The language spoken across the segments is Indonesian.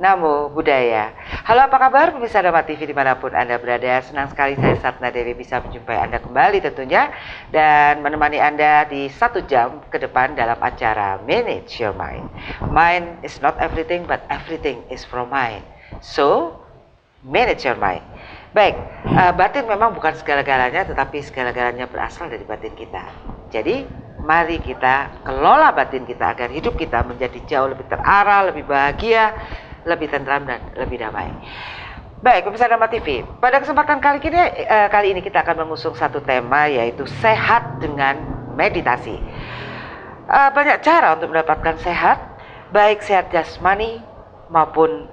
Namo Buddhaya. Halo, apa kabar pemirsa Dharma TV dimanapun Anda berada? Senang sekali saya Satna Dewi bisa menjumpai Anda kembali tentunya dan menemani Anda di 1 jam ke depan dalam acara Manage Your Mind. Mind is not everything, but everything is from mind. So, manage your mind. Baik, batin memang bukan segala-galanya, tetapi segala-galanya berasal dari batin kita. Jadi, mari kita kelola batin kita agar hidup kita menjadi jauh lebih terarah, lebih bahagia, lebih tentram dan lebih damai. Baik, pemirsa Dharma TV, pada kesempatan kali ini kita akan mengusung satu tema, yaitu sehat dengan meditasi. Banyak cara untuk mendapatkan sehat, baik sehat jasmani maupun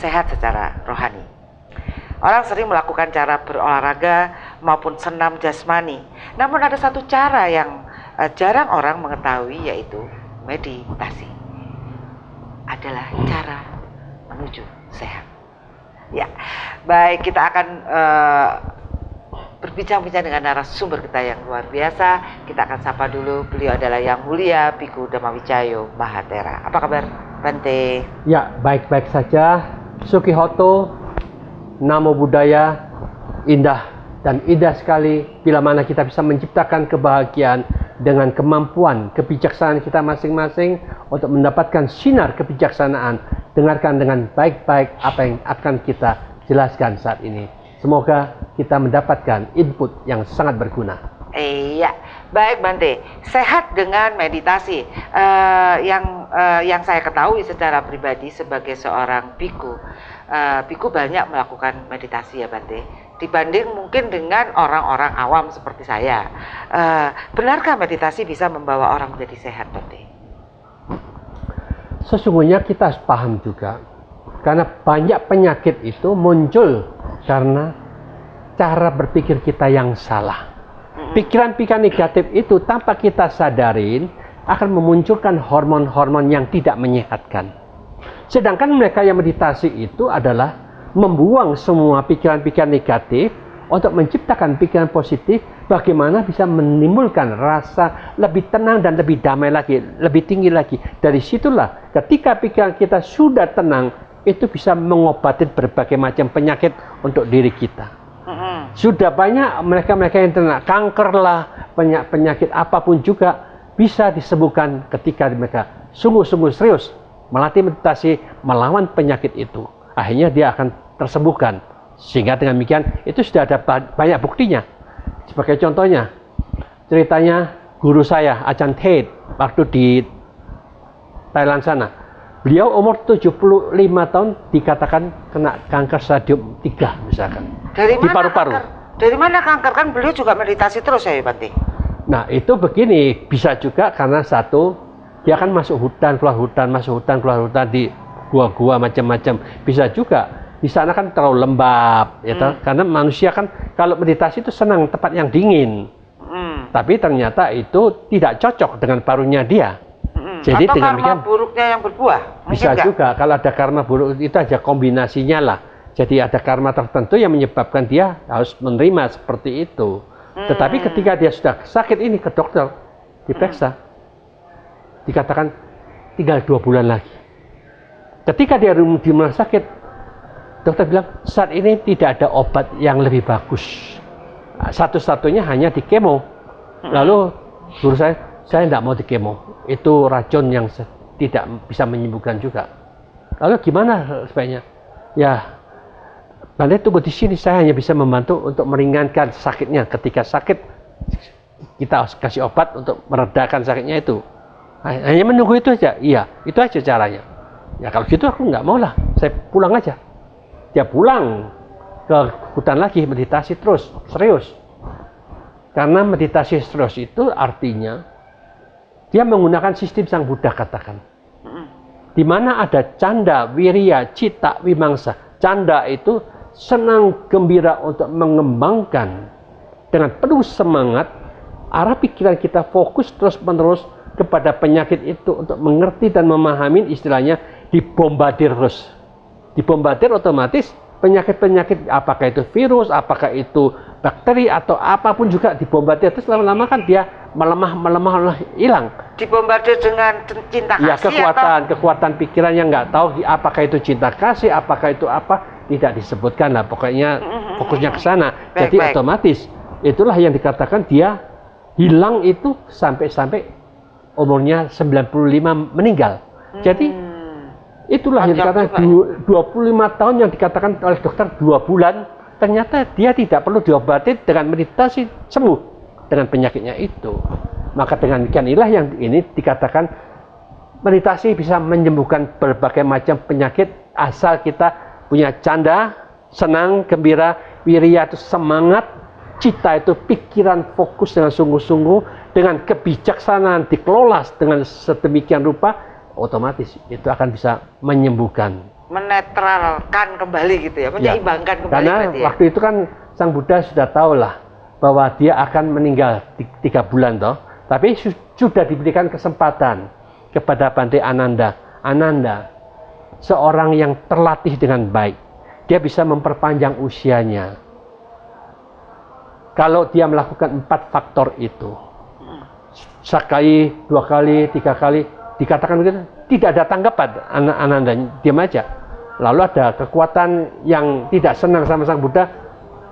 sehat secara rohani. Orang sering melakukan cara berolahraga maupun senam jasmani, namun ada satu cara yang jarang orang mengetahui, yaitu meditasi. Adalah cara menuju sehat. Ya, baik, kita akan berbincang-bincang dengan narasumber kita yang luar biasa. Kita akan sapa dulu, beliau adalah Yang Mulia Bhikkhu Dhammawicayo Mahathera. Apa kabar, Bante? Ya, baik-baik saja. Sukihoto, Namo Buddhaya, indah dan indah sekali bila mana kita bisa menciptakan kebahagiaan dengan kemampuan kebijaksanaan kita masing-masing untuk mendapatkan sinar kebijaksanaan. Dengarkan dengan baik-baik apa yang akan kita jelaskan saat ini. Semoga kita mendapatkan input yang sangat berguna. Iya, baik Bante. Sehat dengan meditasi. Yang saya ketahui secara pribadi sebagai seorang bhikkhu, bhikkhu banyak melakukan meditasi ya Bante, dibanding mungkin dengan orang-orang awam seperti saya. Benarkah meditasi bisa membawa orang menjadi sehat, Bante? Sesungguhnya kita harus paham juga, karena banyak penyakit itu muncul karena cara berpikir kita yang salah. Pikiran-pikiran negatif itu tanpa kita sadarin akan memunculkan hormon-hormon yang tidak menyehatkan. Sedangkan mereka yang meditasi itu adalah membuang semua pikiran-pikiran negatif untuk menciptakan pikiran positif, bagaimana bisa menimbulkan rasa lebih tenang dan lebih damai lagi, lebih tinggi lagi. Dari situlah ketika pikiran kita sudah tenang, itu bisa mengobati berbagai macam penyakit untuk diri kita. Sudah banyak mereka-mereka yang terkena kanker lah, penyakit apapun juga bisa disembuhkan ketika mereka sungguh-sungguh serius melatih meditasi melawan penyakit itu. Akhirnya dia akan tersembuhkan. Sehingga dengan demikian itu sudah ada banyak buktinya. Sebagai contohnya, ceritanya guru saya, Ajahn Tate, waktu di Thailand sana. Beliau umur 75 tahun dikatakan kena kanker stadium 3 misalkan. Dari mana di paru-paru. Dari mana kanker? Kan beliau juga meditasi terus ya Bante? Nah itu begini, bisa juga karena satu, dia kan masuk hutan, keluar hutan, masuk hutan, keluar hutan, di gua-gua macam-macam. Bisa juga di sana kan terlalu lembab, ya karena manusia kan kalau meditasi itu senang tempat yang dingin. Tapi ternyata itu tidak cocok dengan parunya dia. Jadi atau dengan karma buruknya yang berbuah? Bisa juga, kalau ada karma buruk itu aja kombinasinya lah. Jadi ada karma tertentu yang menyebabkan dia harus menerima seperti itu. Tetapi ketika dia sudah sakit ini ke dokter, diperiksa, dikatakan tinggal 2 bulan lagi. Ketika dia di rumah sakit, dokter bilang saat ini tidak ada obat yang lebih bagus. Satu-satunya hanya di kemo. Lalu guru saya tidak mau di kemo. Itu racun yang tidak bisa menyembuhkan juga. Lalu gimana sebaiknya? Ya, Bante tunggu di sini, saya hanya bisa membantu untuk meringankan sakitnya. Ketika sakit, kita harus kasih obat untuk meredakan sakitnya itu. Hanya menunggu itu aja. Iya, itu aja caranya. Ya kalau gitu aku nggak mau lah, saya pulang aja. Dia pulang ke hutan lagi, meditasi terus, serius. Karena meditasi terus itu artinya dia menggunakan sistem Sang Buddha katakan. Di mana ada canda, wirya, cita, vimangsa. Canda itu senang gembira untuk mengembangkan dengan penuh semangat arah pikiran kita fokus terus-menerus kepada penyakit itu untuk mengerti dan memahami, istilahnya dibombardir terus. Dibombardir otomatis penyakit-penyakit, apakah itu virus, apakah itu bakteri atau apapun juga dibombardir, terus lama-lama kan dia melemah hilang. Dibombardir dengan cinta kasih ya, kekuatan pikiran yang nggak tahu apakah itu cinta kasih, apakah itu apa, tidak disebutkan lah, pokoknya fokusnya ke sana. Jadi otomatis itulah yang dikatakan dia hilang itu sampai umurnya 95 meninggal. Jadi itulah yang dikatakan 25 tahun yang dikatakan oleh dokter 2 bulan, ternyata dia tidak perlu diobati, dengan meditasi sembuh dengan penyakitnya itu. Maka dengan demikian yang ini dikatakan meditasi bisa menyembuhkan berbagai macam penyakit asal kita punya canda, senang, gembira, wirya itu semangat, cita itu pikiran fokus dengan sungguh-sungguh, dengan kebijaksanaan dikelola dengan sedemikian rupa, otomatis itu akan bisa menyembuhkan, menetralkan kembali gitu ya, menyeimbangkan kembali. Karena waktu itu kan Sang Buddha sudah tahu lah bahwa dia akan meninggal 3 bulan toh, tapi sudah diberikan kesempatan kepada Bante Ananda. Ananda, seorang yang terlatih dengan baik, dia bisa memperpanjang usianya kalau dia melakukan 4 faktor itu. Sekali, 2 kali, 3 kali, dikatakan begitu, tidak ada tanggapan. Ananda diam aja. Lalu ada kekuatan yang tidak senang sama Sang Buddha,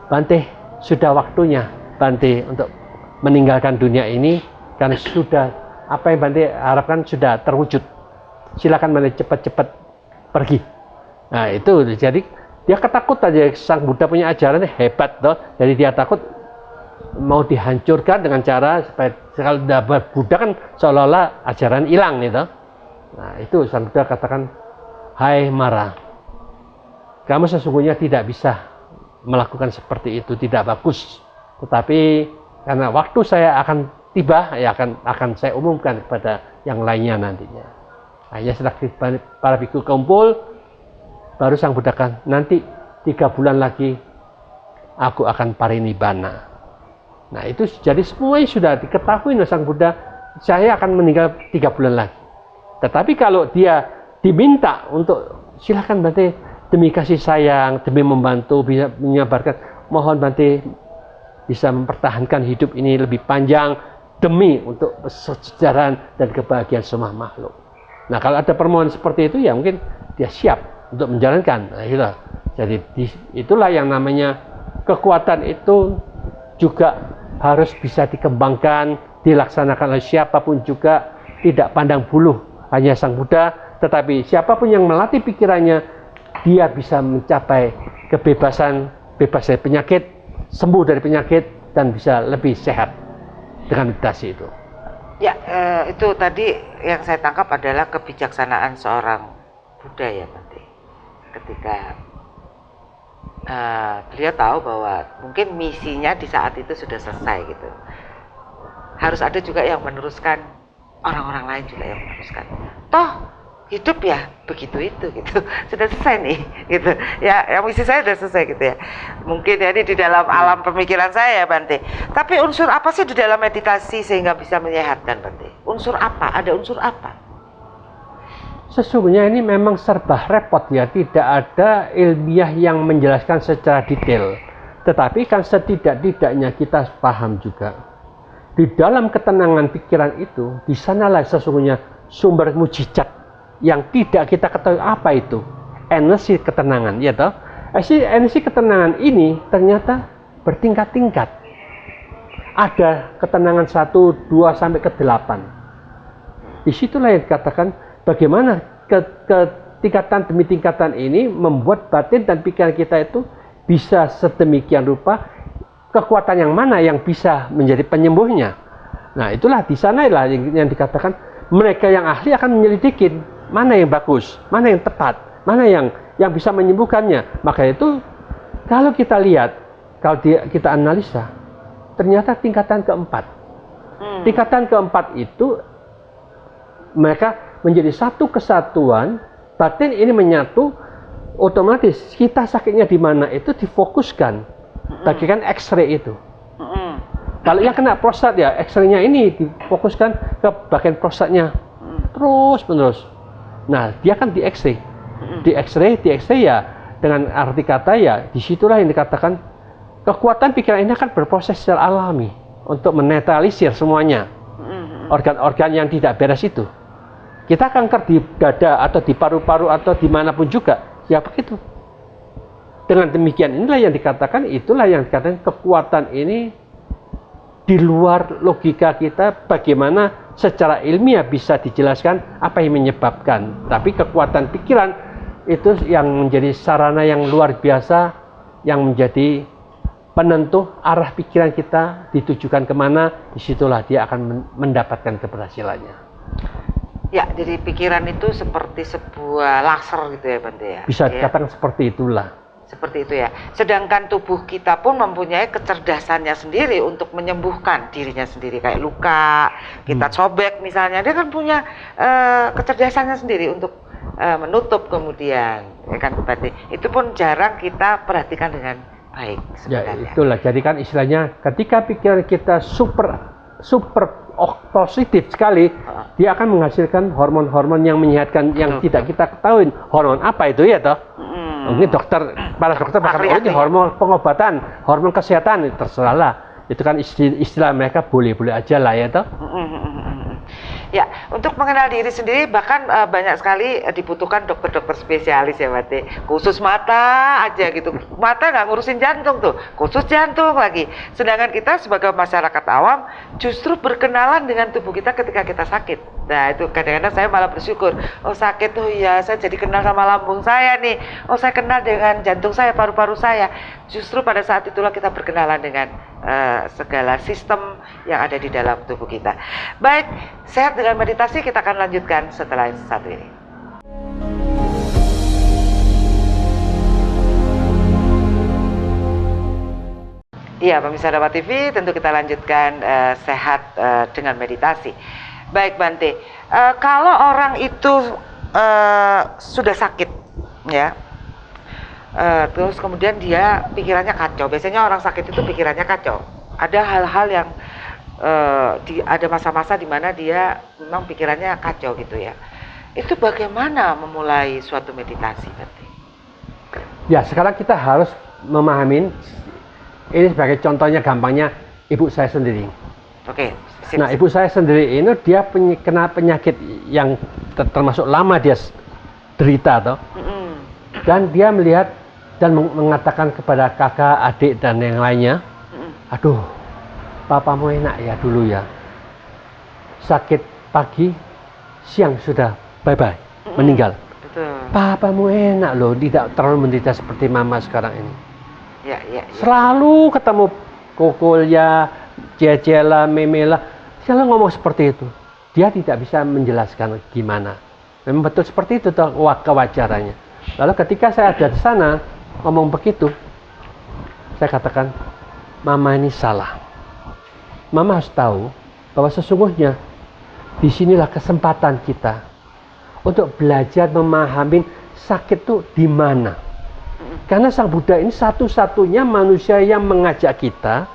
Bante, sudah waktunya Bante untuk meninggalkan dunia ini, karena sudah apa yang Bante harapkan sudah terwujud. Silakan Bante cepat-cepat pergi. Nah itu, jadi dia ketakutan aja. Sang Buddha punya ajaran hebat toh, jadi dia takut mau dihancurkan dengan cara supaya kalau Buddha kan seolah-olah ajaran hilang gitu. Nah itu Sang Buddha katakan, hai Mara, kamu sesungguhnya tidak bisa melakukan seperti itu, tidak bagus. Tetapi karena waktu saya akan tiba, ya akan saya umumkan kepada yang lainnya nantinya. Hanya setelah para biku kumpul, baru Sang Buddha kan, nanti 3 bulan lagi aku akan parinibbana. Nah itu jadi semuanya sudah diketahui oleh Sang Buddha, saya akan meninggal 3 bulan lagi. Tetapi kalau dia diminta untuk silakan Bante, demi kasih sayang, demi membantu, bisa menyabarkan, mohon Bante bisa mempertahankan hidup ini lebih panjang demi untuk kesejahteraan dan kebahagiaan semua makhluk. Nah kalau ada permohonan seperti itu, ya mungkin dia siap untuk menjalankan. Nah, itulah. Jadi itulah yang namanya kekuatan itu juga harus bisa dikembangkan, dilaksanakan oleh siapapun juga, tidak pandang bulu hanya Sang Buddha, tetapi siapapun yang melatih pikirannya, dia bisa mencapai kebebasan, bebas dari penyakit, sembuh dari penyakit, dan bisa lebih sehat dengan meditasi itu. Ya, itu tadi yang saya tangkap adalah kebijaksanaan seorang Buddha ya, Bante. Ketika beliau tahu bahwa mungkin misinya di saat itu sudah selesai gitu. Harus ada juga yang meneruskan, orang-orang lain juga yang meneruskan. Toh hidup ya begitu itu gitu, sudah selesai nih gitu ya, yang misi saya sudah selesai gitu ya. Mungkin jadi di dalam alam pemikiran saya ya Bante. Tapi unsur apa sih di dalam meditasi sehingga bisa menyehatkan Bante? Unsur apa? Ada unsur apa? Sesungguhnya ini memang serba repot ya, tidak ada ilmiah yang menjelaskan secara detail. Tetapi kan setidak-tidaknya kita paham juga, di dalam ketenangan pikiran itu, di sanalah sesungguhnya sumber mujizat yang tidak kita ketahui apa itu. Energi ketenangan, ya toh? Energi ketenangan ini ternyata bertingkat-tingkat. Ada ketenangan 1, 2 sampai ke 8. Disitulah yang dikatakan bagaimana tingkatan demi tingkatan ini membuat batin dan pikiran kita itu bisa sedemikian rupa, kekuatan yang mana yang bisa menjadi penyembuhnya. Nah itulah di sanalah yang dikatakan mereka yang ahli akan menyelidikin mana yang bagus, mana yang tepat, mana yang bisa menyembuhkannya. Maka itu kalau kita lihat, kalau kita analisa, ternyata tingkatan keempat. Tingkatan keempat itu mereka menjadi satu kesatuan, batin ini menyatu, otomatis kita sakitnya di mana itu difokuskan, bagikan X-ray itu. Kalau yang kena prostat ya, X-ray-nya ini difokuskan ke bagian prostatnya terus menerus. Nah dia kan di X-ray, di X-ray ya dengan arti kata ya disitulah yang dikatakan kekuatan pikiran ini akan berproses secara alami untuk menetralisir semuanya. Organ-organ yang tidak beres itu. Kita kanker di dada atau di paru-paru atau dimanapun juga, ya begitu. Dengan demikian itulah yang dikatakan kekuatan ini di luar logika kita, bagaimana secara ilmiah bisa dijelaskan apa yang menyebabkan. Tapi kekuatan pikiran itu yang menjadi sarana yang luar biasa, yang menjadi penentu arah pikiran kita ditujukan kemana, disitulah dia akan mendapatkan keberhasilannya. Ya, jadi pikiran itu seperti sebuah laser gitu ya Bante ya? Bisa dikatakan seperti itulah. Seperti itu ya. Sedangkan tubuh kita pun mempunyai kecerdasannya sendiri untuk menyembuhkan dirinya sendiri. Kayak luka, kita sobek misalnya, dia kan punya kecerdasannya sendiri untuk menutup kemudian. Ya kan Bante? Itu pun jarang kita perhatikan dengan baik sebenarnya. Ya itulah, jadi kan istilahnya ketika pikiran kita super positif sekali, dia akan menghasilkan hormon-hormon yang menyehatkan yang tidak kita ketahui. Hormon apa itu ya toh? Mungkin para dokter bahkan ini hormon pengobatan, hormon kesehatan, terserahlah. Itu kan istilah mereka boleh-boleh aja lah ya toh. Ya, untuk mengenal diri sendiri bahkan banyak sekali dibutuhkan dokter-dokter spesialis ya Bante. Khusus mata aja gitu. Mata nggak ngurusin jantung tuh, khusus jantung lagi. Sedangkan kita sebagai masyarakat awam justru berkenalan dengan tubuh kita ketika kita sakit. Nah itu kadang-kadang saya malah bersyukur. Oh sakit tuh ya, saya jadi kenal sama lambung saya nih. Oh saya kenal dengan jantung saya, paru-paru saya. Justru pada saat itulah kita berkenalan dengan segala sistem yang ada di dalam tubuh kita. Baik, sehat dengan meditasi kita akan lanjutkan setelah satu ini. Iya, pemirsa Dharma TV, tentu kita lanjutkan sehat dengan meditasi. Baik Bante, kalau orang itu sudah sakit, ya, terus kemudian dia pikirannya kacau. Biasanya orang sakit itu pikirannya kacau. Ada hal-hal yang ada masa-masa di mana dia memang pikirannya kacau gitu ya. Itu bagaimana memulai suatu meditasi Bante? Ya, sekarang kita harus memahami ini sebagai contohnya gampangnya ibu saya sendiri. Oke. Nah, ibu saya sendiri ini dia kena penyakit yang termasuk lama dia derita toh. Dan dia melihat dan mengatakan kepada kakak, adik dan yang lainnya, aduh, papamu enak ya dulu ya. Sakit pagi, siang sudah bye-bye, meninggal. Betul. Papamu enak loh, tidak terlalu menderita seperti mama sekarang ini. Ya. Selalu ketemu kokolya, jejela, memela, selalu ngomong seperti itu. Dia tidak bisa menjelaskan gimana. Memang betul seperti itu toh kewajarannya. Lalu ketika saya ada di sana ngomong begitu, saya katakan, mama ini salah. Mama harus tahu bahwa sesungguhnya disinilah kesempatan kita untuk belajar memahami sakit itu di mana. Karena Sang Buddha ini satu-satunya manusia yang mengajak kita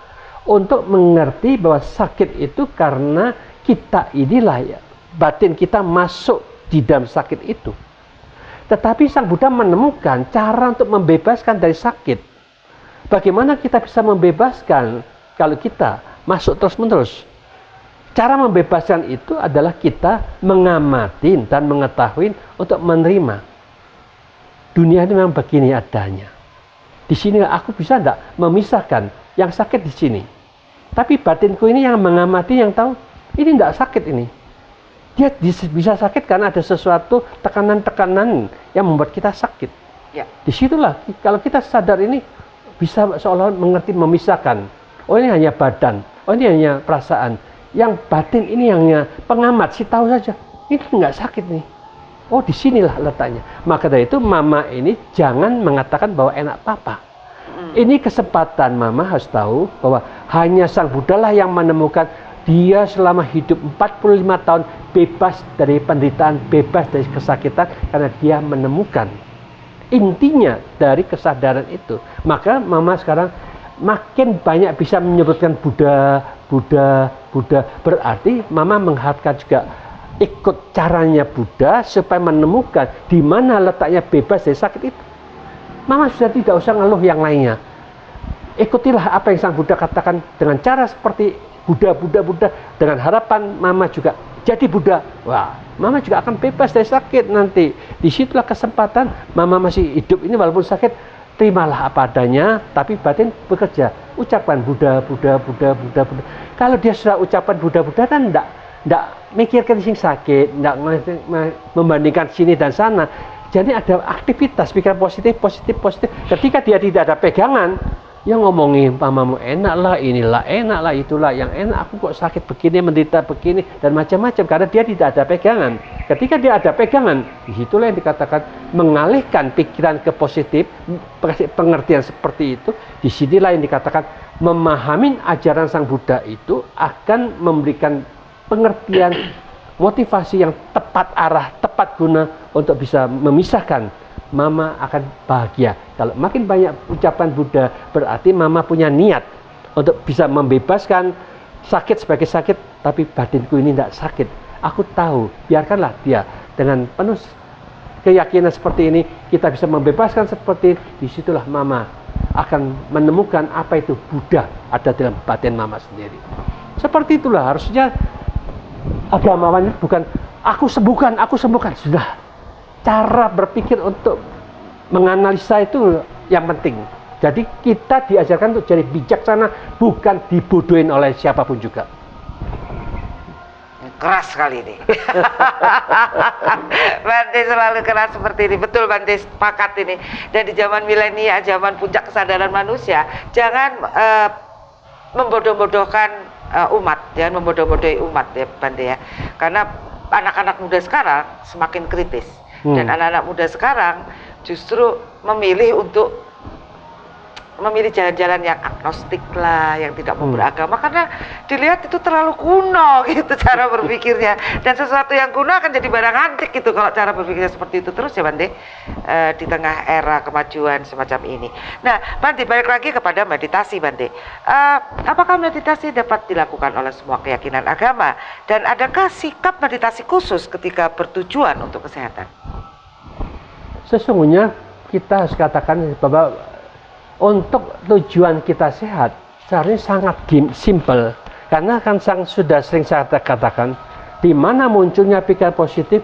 untuk mengerti bahwa sakit itu karena kita inilah ya, batin kita masuk di dalam sakit itu. Tetapi Sang Buddha menemukan cara untuk membebaskan dari sakit. Bagaimana kita bisa membebaskan kalau kita masuk terus-menerus? Cara membebaskan itu adalah kita mengamati dan mengetahui untuk menerima. Dunia ini memang begini adanya. Di sini aku bisa tidak memisahkan yang sakit di sini. Tapi batinku ini yang mengamati, yang tahu ini tidak sakit ini. Dia bisa sakit karena ada sesuatu tekanan-tekanan yang membuat kita sakit. Ya. Disitulah kalau kita sadar ini bisa seolah mengerti memisahkan. Oh ini hanya badan, oh ini hanya perasaan. Yang batin ini hanya pengamat, si tahu saja. Ini nggak sakit nih. Oh disinilah letaknya. Maka dari itu mama ini jangan mengatakan bahwa enak papa. Ini kesempatan mama harus tahu bahwa hanya Sang Buddha lah yang menemukan dia selama hidup 45 tahun bebas dari penderitaan, bebas dari kesakitan karena dia menemukan intinya dari kesadaran itu. Maka mama sekarang makin banyak bisa menyebutkan Buddha, Buddha, Buddha. Berarti mama mengharapkan juga ikut caranya Buddha supaya menemukan di mana letaknya bebas dari sakit itu. Mama sudah tidak usah ngeluh yang lainnya. ikutilah apa yang Sang Buddha katakan dengan cara seperti Buddha, dengan harapan Mama juga jadi Buddha. Wah, Mama juga akan bebas dari sakit nanti. Disitulah kesempatan Mama masih hidup ini walaupun sakit, terimalah apa adanya, tapi batin bekerja. Ucapan Buddha. Kalau dia sudah ucapan Buddha kan enggak mikirkan sing sakit, enggak membandingkan sini dan sana. Jadi ada aktivitas pikiran positif. Ketika dia tidak ada pegangan, yang ngomongin mamamu enak lah, itulah yang enak, aku kok sakit begini, menderita begini, dan macam-macam, karena dia tidak ada pegangan. Ketika dia ada pegangan, disitulah yang dikatakan mengalihkan pikiran ke positif, pengertian seperti itu. Disinilah yang dikatakan memahami ajaran Sang Buddha itu akan memberikan pengertian, motivasi yang tepat arah, tepat guna untuk bisa memisahkan. Mama akan bahagia. Kalau makin banyak ucapan Buddha, berarti Mama punya niat untuk bisa membebaskan sakit sebagai sakit, tapi batinku ini tidak sakit. Aku tahu, biarkanlah dia dengan penuh keyakinan seperti ini, kita bisa membebaskan seperti disitulah Mama akan menemukan apa itu Buddha ada dalam batin Mama sendiri. Seperti itulah harusnya agamawan, bukan aku sembuhkan, sudah. Cara berpikir untuk menganalisa itu yang penting. Jadi kita diajarkan untuk jadi bijaksana, bukan dibodohin oleh siapapun juga. Keras sekali ini. Bante selalu keras seperti ini. Betul Bante, sepakat ini. Dan di zaman milenial, zaman puncak kesadaran manusia, jangan membodoh-bodohkan umat, jangan membodoh-bodohi umat ya Bante ya. Karena anak-anak muda sekarang semakin kritis. Dan anak-anak muda sekarang justru memilih jalan-jalan yang agnostik lah, yang tidak mau beragama, karena dilihat itu terlalu kuno gitu cara berpikirnya, dan sesuatu yang kuno akan jadi barang antik gitu kalau cara berpikirnya seperti itu terus ya Bante, di tengah era kemajuan semacam ini. Nah Bante, balik lagi kepada meditasi Bante, apakah meditasi dapat dilakukan oleh semua keyakinan agama, dan adakah sikap meditasi khusus ketika bertujuan untuk kesehatan? Sesungguhnya kita harus katakan bahwa untuk tujuan kita sehat seharusnya sangat simple, karena kan sudah sering saya katakan, di mana munculnya pikiran positif,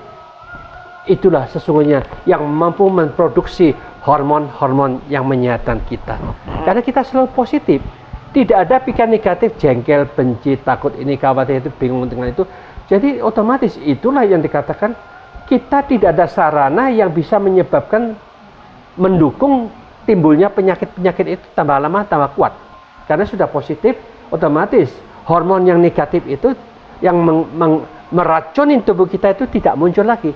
itulah sesungguhnya yang mampu memproduksi hormon-hormon yang menyehatkan kita. Karena kita selalu positif, tidak ada pikiran negatif, jengkel, benci, takut, ini khawatir itu, bingung dengan itu. Jadi otomatis itulah yang dikatakan kita tidak ada sarana yang bisa menyebabkan, mendukung timbulnya penyakit-penyakit itu tambah lama tambah kuat. Karena sudah positif, otomatis hormon yang negatif itu yang meracuni tubuh kita itu tidak muncul lagi.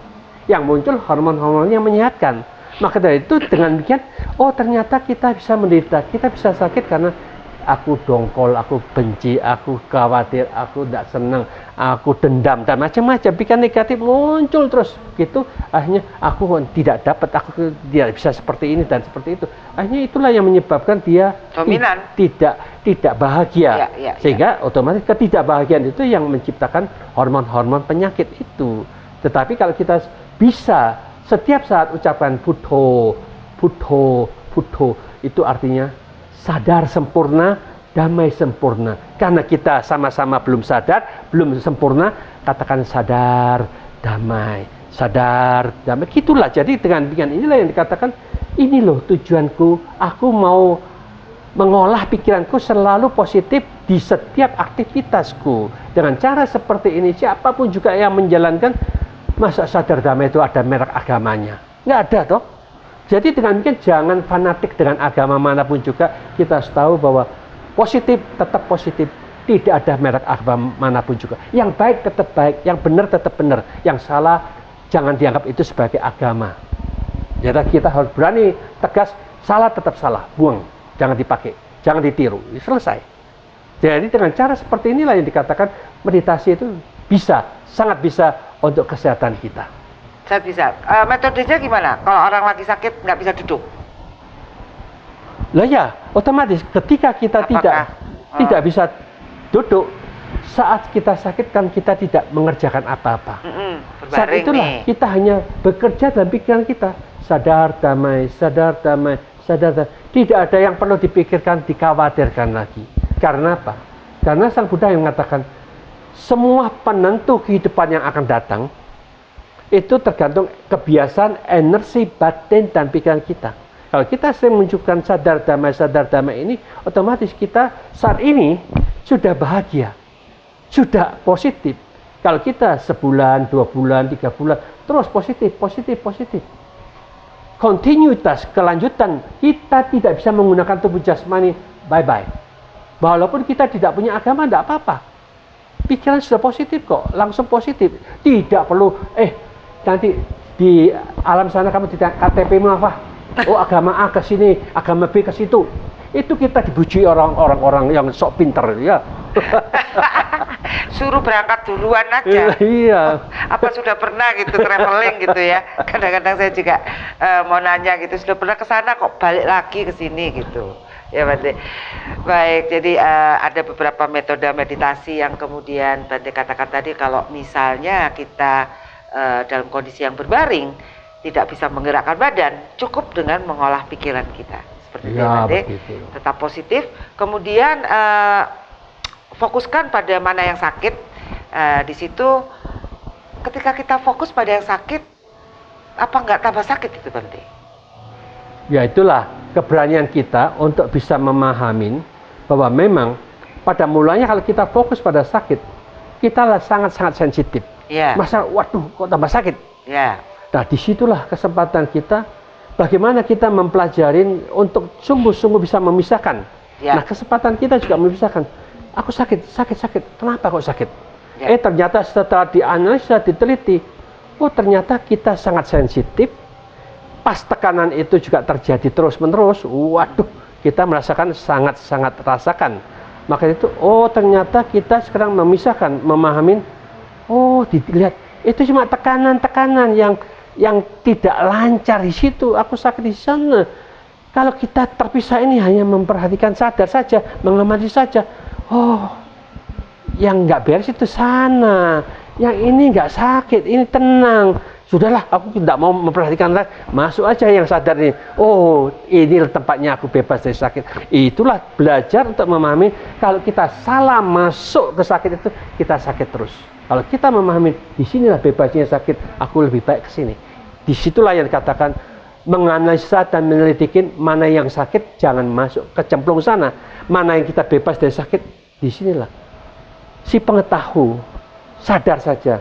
Yang muncul hormon-hormon yang menyehatkan. Maka dari itu dengan demikian, oh ternyata kita bisa menderita, kita bisa sakit karena aku dongkol, aku benci, aku khawatir, aku tidak senang, aku dendam, dan macam-macam pikiran negatif muncul terus gitu. Akhirnya aku tidak dapat, aku tidak bisa seperti ini dan seperti itu. Akhirnya itulah yang menyebabkan dia dominan, tidak bahagia. Sehingga otomatis ketidakbahagiaan itu yang menciptakan hormon-hormon penyakit itu. Tetapi kalau kita bisa setiap saat ucapkan Buddho, itu artinya sadar sempurna, damai sempurna. Karena kita sama-sama belum sadar, belum sempurna, katakan sadar, damai. Gitulah. Jadi dengan inilah yang dikatakan, ini loh tujuanku, aku mau mengolah pikiranku selalu positif di setiap aktivitasku. Dengan cara seperti ini, siapapun juga yang menjalankan, masa sadar damai itu ada merek agamanya? Nggak ada toh. Jadi dengan mungkin jangan fanatik dengan agama manapun juga, kita harus tahu bahwa positif tetap positif, tidak ada merek agama manapun juga. Yang baik tetap baik, yang benar tetap benar, yang salah jangan dianggap itu sebagai agama. Jadi kita harus berani tegas, salah tetap salah, buang, jangan dipakai, jangan ditiru, selesai. Jadi dengan cara seperti inilah yang dikatakan meditasi itu bisa, sangat bisa untuk kesehatan kita. Saya bisa. Metodenya gimana? Kalau orang lagi sakit nggak bisa duduk? Lah ya, otomatis ketika kita tidak bisa duduk, saat kita sakit kan kita tidak mengerjakan apa-apa. Saat itulah kita hanya bekerja dalam pikiran kita. Sadar damai, Tidak ada yang perlu dipikirkan, dikhawatirkan lagi. Karena apa? Karena Sang Buddha yang mengatakan semua penentu kehidupan yang akan datang itu tergantung kebiasaan, energi, batin, dan pikiran kita. Kalau kita sering menunjukkan sadar dhamma ini, otomatis kita saat ini sudah bahagia, sudah positif. Kalau kita sebulan, 2 bulan, 3 bulan, terus positif. Kontinuitas, kelanjutan, kita tidak bisa menggunakan tubuh jasmani, bye-bye. Walaupun kita tidak punya agama, tidak apa-apa. Pikiran sudah positif kok, langsung positif. Tidak perlu, nanti di alam sana kamu tidak KTP-mu apa? Oh, agama A ke sini, agama B ke situ. Itu kita dibuji orang-orang yang sok pinter ya. Suruh berangkat duluan aja. Iya. Apa sudah pernah gitu traveling gitu ya? Kadang-kadang saya juga mau nanya gitu, sudah pernah ke sana kok balik lagi ke sini gitu. Ya Bante. Baik, jadi ada beberapa metode meditasi yang kemudian Bante katakan tadi, kalau misalnya kita dalam kondisi yang berbaring tidak bisa menggerakkan badan, cukup dengan mengolah pikiran kita. Seperti itu, Bante. Tetap positif. Kemudian fokuskan pada mana yang sakit. Di situ ketika kita fokus pada yang sakit, apa nggak tambah sakit itu, Bante? Ya itulah keberanian kita untuk bisa memahami bahwa memang pada mulanya kalau kita fokus pada sakit, kita lah sangat-sangat sensitif. Ya. Masa, waduh, kok tambah sakit? Ya. Nah, disitulah kesempatan kita, bagaimana kita mempelajarin untuk sungguh-sungguh bisa memisahkan. Ya. Nah, kesempatan kita juga memisahkan. Aku sakit. Kenapa kok sakit? Ya. Ternyata setelah dianalisa, diteliti, oh ternyata kita sangat sensitif. Pas tekanan itu juga terjadi terus-menerus, waduh, kita merasakan sangat-sangat rasakan. Maka itu, oh ternyata kita sekarang memisahkan, memahami, oh dilihat, itu cuma tekanan-tekanan yang tidak lancar di situ, aku sakit di sana. Kalau kita terpisah ini hanya memperhatikan sadar saja, mengamati saja, oh yang nggak beres itu sana, yang ini nggak sakit, ini tenang. Sudahlah, aku tidak mau memperhatikan lagi. Masuk aja yang sadar ini. Oh, ini tempatnya aku bebas dari sakit. Itulah belajar untuk memahami kalau kita salah masuk ke sakit itu, kita sakit terus. Kalau kita memahami disinilah bebasnya sakit, aku lebih baik ke sini. Disitulah yang dikatakan menganalisa dan menyelidikin mana yang sakit, jangan masuk kecemplung sana. Mana yang kita bebas dari sakit, disinilah. Si pengetahu sadar saja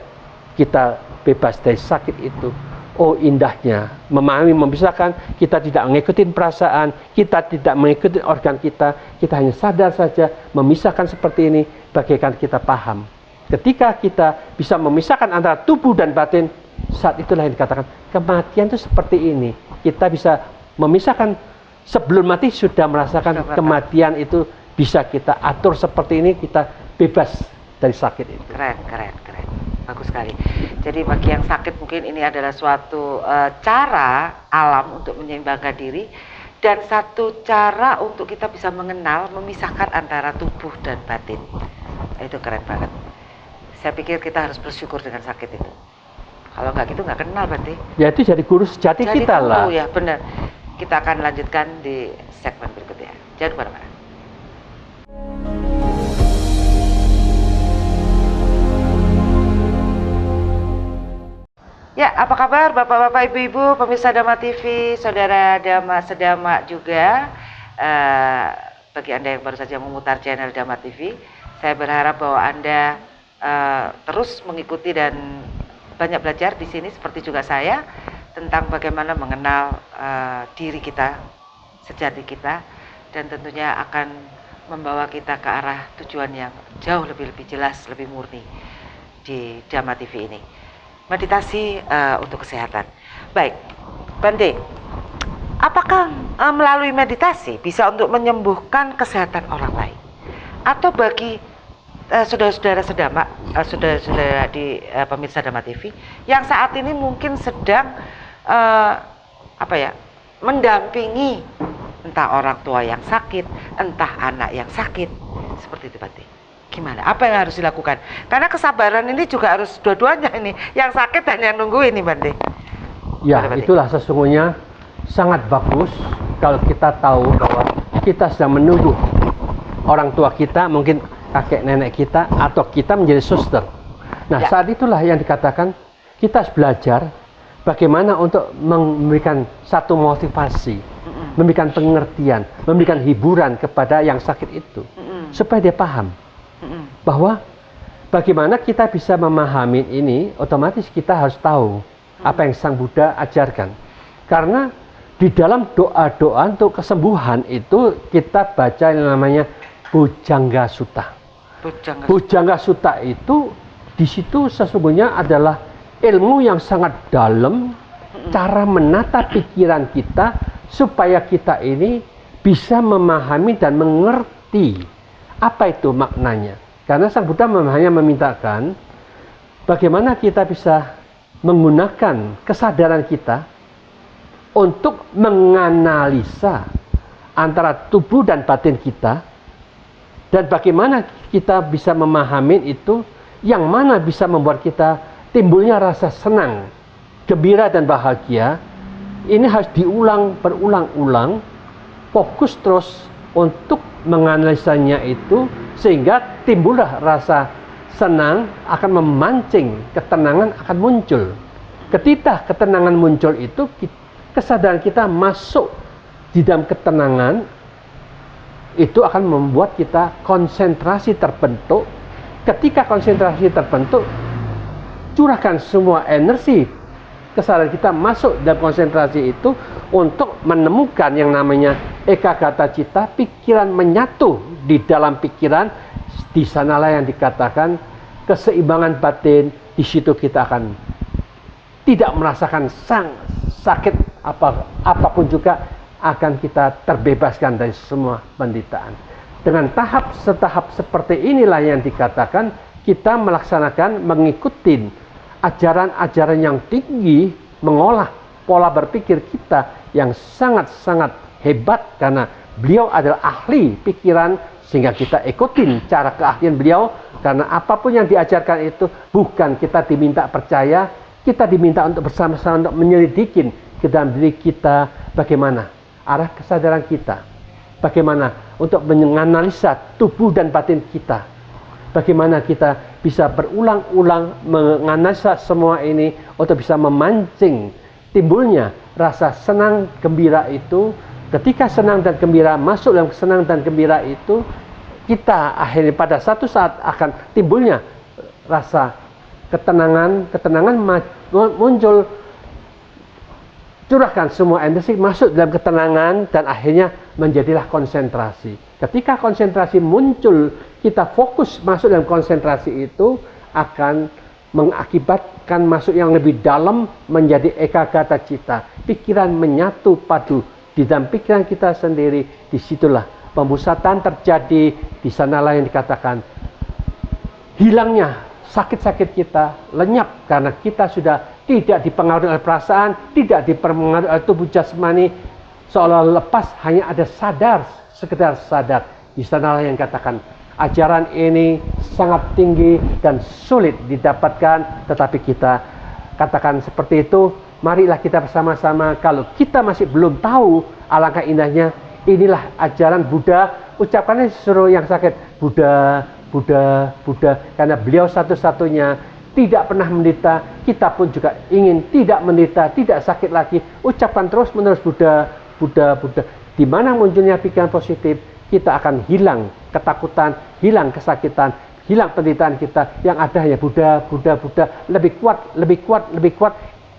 kita bebas dari sakit itu. Oh indahnya memahami, memisahkan. Kita tidak mengikuti perasaan, kita tidak mengikuti organ kita, kita hanya sadar saja memisahkan seperti ini, bagaikan kita paham. Ketika kita bisa memisahkan antara tubuh dan batin, saat itulah yang dikatakan kematian itu seperti ini. Kita bisa memisahkan, sebelum mati sudah merasakan kematian itu, bisa kita atur seperti ini, kita bebas dari sakit itu. Keren. Bagus sekali. Jadi bagi yang sakit mungkin ini adalah suatu cara alam untuk menyeimbangkan diri, dan satu cara untuk kita bisa mengenal, memisahkan antara tubuh dan batin. Itu keren banget. Saya pikir kita harus bersyukur dengan sakit itu. Kalau nggak gitu nggak kenal berarti. Ya itu jadi guru sejati kita lah. Ya benar. Kita akan lanjutkan di segmen berikutnya. Jangan kemana-mana. Ya, apa kabar Bapak-Bapak, Ibu-Ibu, pemirsa Dhamma TV, Saudara Dhamma Sedama juga. Bagi Anda yang baru saja memutar channel Dhamma TV, saya berharap bahwa Anda terus mengikuti dan banyak belajar di sini seperti juga saya tentang bagaimana mengenal diri kita, sejati kita, dan tentunya akan membawa kita ke arah tujuan yang jauh lebih jelas, lebih murni di Dhamma TV ini. Meditasi untuk kesehatan. Baik, Bante, apakah melalui meditasi bisa untuk menyembuhkan kesehatan orang lain? Atau bagi saudara-saudara sedama, saudara-saudara di pemirsa Dhamma TV yang saat ini mungkin sedang mendampingi entah orang tua yang sakit, entah anak yang sakit, seperti itu, Bante. Gimana? Apa yang harus dilakukan? Karena kesabaran ini juga harus dua-duanya ini, yang sakit dan yang nunggu ini, Bante. Ya, itulah sesungguhnya sangat bagus kalau kita tahu bahwa kita sedang menunggu orang tua kita, mungkin kakek nenek kita, atau kita menjadi suster. Nah, saat itulah yang dikatakan kita harus belajar bagaimana untuk memberikan satu motivasi, memberikan pengertian, memberikan hiburan kepada yang sakit itu, supaya dia paham bahwa bagaimana kita bisa memahami ini. Otomatis kita harus tahu apa yang Sang Buddha ajarkan, karena di dalam doa-doa untuk kesembuhan itu kita baca yang namanya Bujangga Sutta. Bujangga Sutta itu di situ sesungguhnya adalah ilmu yang sangat dalam, cara menata pikiran kita supaya kita ini bisa memahami dan mengerti apa itu maknanya. Karena Sang Buddha hanya memintakan bagaimana kita bisa menggunakan kesadaran kita untuk menganalisa antara tubuh dan batin kita, dan bagaimana kita bisa memahami itu, yang mana bisa membuat kita timbulnya rasa senang, gembira dan bahagia. Ini harus diulang berulang-ulang, fokus terus untuk menganalisanya itu, sehingga timbullah rasa senang, akan memancing ketenangan akan muncul. Ketika ketenangan muncul itu, kesadaran kita masuk di dalam ketenangan, itu akan membuat kita konsentrasi terbentuk. Ketika konsentrasi terbentuk, curahkan semua energi kesadaran kita masuk dalam konsentrasi itu untuk menemukan yang namanya ekagata cita, pikiran menyatu di dalam pikiran. Di sanalah yang dikatakan keseimbangan batin. Di situ kita akan tidak merasakan sakit apapun juga, akan kita terbebaskan dari semua penderitaan. Dengan tahap seperti inilah yang dikatakan kita melaksanakan, mengikuti ajaran-ajaran yang tinggi, mengolah pola berpikir kita yang sangat-sangat hebat, karena beliau adalah ahli pikiran, sehingga kita ikutin cara keahlian beliau. Karena apapun yang diajarkan itu bukan kita diminta percaya, kita diminta untuk bersama-sama untuk menyelidikin ke dalam diri kita bagaimana arah kesadaran kita, bagaimana untuk menganalisa tubuh dan batin kita, bagaimana kita bisa berulang-ulang menganalisa semua ini untuk bisa memancing timbulnya rasa senang gembira itu. Ketika senang dan gembira masuk dalam senang dan gembira itu, kita akhirnya pada satu saat akan timbulnya rasa ketenangan muncul. Curahkan semua energi masuk dalam ketenangan, dan akhirnya menjadilah konsentrasi. Ketika konsentrasi muncul, kita fokus masuk dalam konsentrasi itu, akan mengakibatkan masuk yang lebih dalam menjadi ekagata cita. Pikiran menyatu padu di dalam pikiran kita sendiri. Disitulah pemusatan terjadi. Di sanalah yang dikatakan hilangnya sakit-sakit kita, lenyap karena kita sudah tidak dipengaruhi oleh perasaan, tidak dipengaruhi oleh tubuh jasmani, seolah lepas, hanya ada sadar, sekedar sadar. Di sanalah yang katakan ajaran ini sangat tinggi dan sulit didapatkan, tetapi kita katakan seperti itu. Marilah kita bersama-sama, kalau kita masih belum tahu, alangkah indahnya inilah ajaran Buddha. Ucapkannya suruh yang sakit, Buddha, Buddha, Buddha, karena beliau satu-satunya tidak pernah menderita. Kita pun juga ingin tidak menderita, tidak sakit lagi. Ucapkan terus-menerus Buddha, Buddha, Buddha. Di mana munculnya pikiran positif, kita akan hilang ketakutan, hilang kesakitan, hilang penderitaan kita. Yang ada hanya Buddha, Buddha, Buddha. Lebih kuat, lebih kuat, lebih kuat.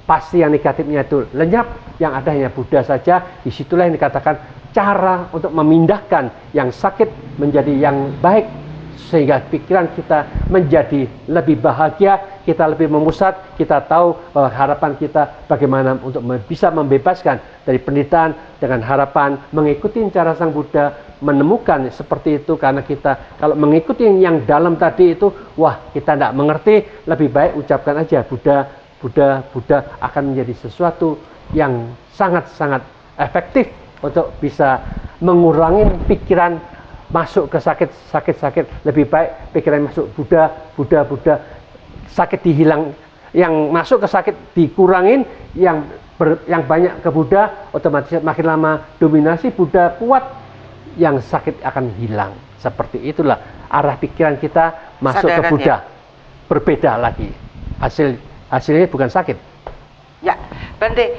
Pasti yang negatifnya itu lenyap. Yang ada hanya Buddha saja. Disitulah yang dikatakan cara untuk memindahkan yang sakit menjadi yang baik, sehingga pikiran kita menjadi lebih bahagia, kita lebih memusat, kita tahu bahwa harapan kita bagaimana untuk bisa membebaskan dari penderitaan dengan harapan mengikuti cara Sang Buddha, menemukan seperti itu. Karena kita kalau mengikuti yang dalam tadi itu, wah kita tidak mengerti, lebih baik ucapkan aja Buddha, Buddha, Buddha, akan menjadi sesuatu yang sangat-sangat efektif untuk bisa mengurangi pikiran masuk ke sakit. Lebih baik pikiran masuk Buddha, Buddha, Buddha, sakit dihilang, yang masuk ke sakit dikurangin, yang yang banyak ke Buddha, otomatis makin lama dominasi Buddha kuat, yang sakit akan hilang. Seperti itulah arah pikiran kita masuk ke Buddha. Berbeda lagi. Hasilnya bukan sakit. Ya, Bante,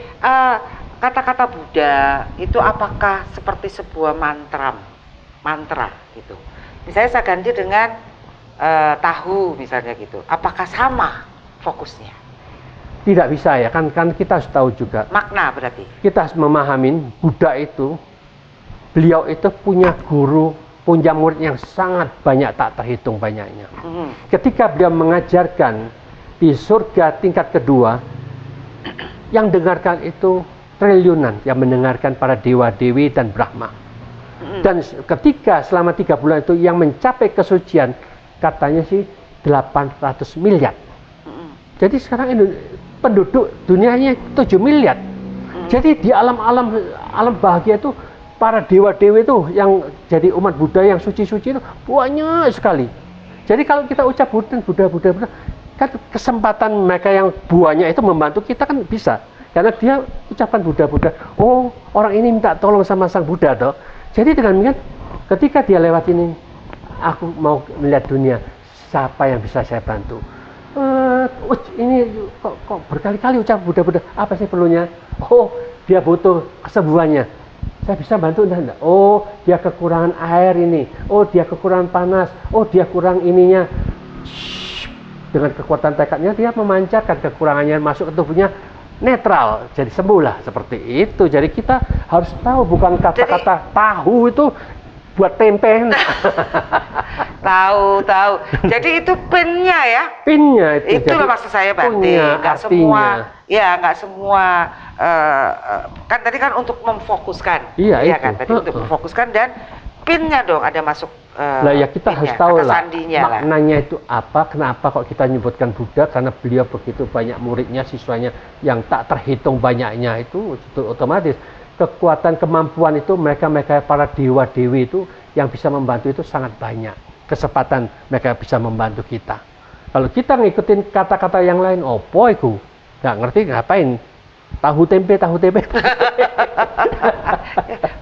kata-kata Buddha itu apakah seperti sebuah mantra gitu? Misalnya saya ganti dengan tahu misalnya gitu. Apakah sama fokusnya? Tidak bisa ya, kan kita harus tahu juga. Makna berarti. Kita harus memahami Buddha itu, beliau itu punya guru, punya murid yang sangat banyak, tak terhitung banyaknya. Ketika beliau mengajarkan di surga tingkat kedua, yang dengarkan itu triliunan, yang mendengarkan para dewa-dewi dan Brahma. Dan ketika selama 3 bulan itu yang mencapai kesucian, katanya sih 800 miliar. Jadi sekarang penduduk dunianya 7 miliar. Jadi di alam bahagia itu para dewa-dewi itu yang jadi umat Buddha yang suci-suci itu banyak sekali. Jadi kalau kita ucap Buddha, kan kesempatan mereka yang banyak itu membantu kita kan bisa. Karena dia ucapan Buddha. Oh, orang ini minta tolong sama sang Buddha toh. Jadi dengan demikian ketika dia lewat ini, aku mau melihat dunia, siapa yang bisa saya bantu? Ini kok berkali-kali ucap Buddha, apa sih perlunya? Oh, dia butuh kesembuhannya. Saya bisa bantu enggak? Oh, dia kekurangan air ini. Oh, dia kekurangan panas. Oh, dia kurang ininya. Dengan kekuatan tekadnya dia memancarkan kekurangannya masuk ke tubuhnya, netral, jadi sembuh lah, seperti itu. Jadi kita harus tahu, bukan kata-kata tahu itu buat tempe. Tahu. Jadi itu pinnya ya? Pinnya itu. Itulah maksud saya, Bante. Nggak semua, kan tadi kan untuk memfokuskan. Iya itu. Kan tadi untuk memfokuskan, dan pinnya dong ada masuk. Lah ya kita harus tahu lah maknanya lah. Itu apa, kenapa kok kita menyebutkan Buddha, karena beliau begitu banyak muridnya, siswanya yang tak terhitung banyaknya, itu otomatis kekuatan kemampuan itu mereka para dewa-dewi itu yang bisa membantu itu sangat banyak, kesempatan mereka bisa membantu kita. Kalau kita ngikutin kata-kata yang lain, opo iku nggak ngerti ngapain, tahu tempe.